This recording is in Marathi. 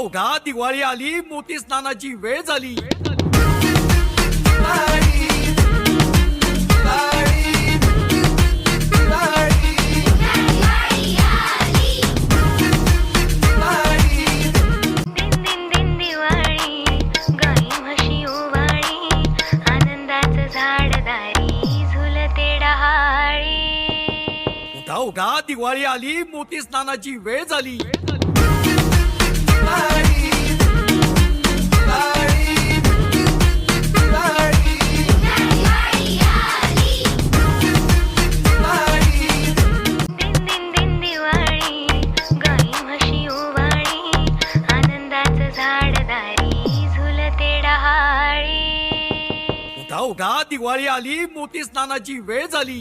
उघा दिवाळी आली, मोती स्नानाची वेळ झाली. उघा उघा दिवाळी आली, मोती स्नानाची वेळ झाली. उघा उघा दिवाळी आली, मोती स्नानाची वेळ झाली.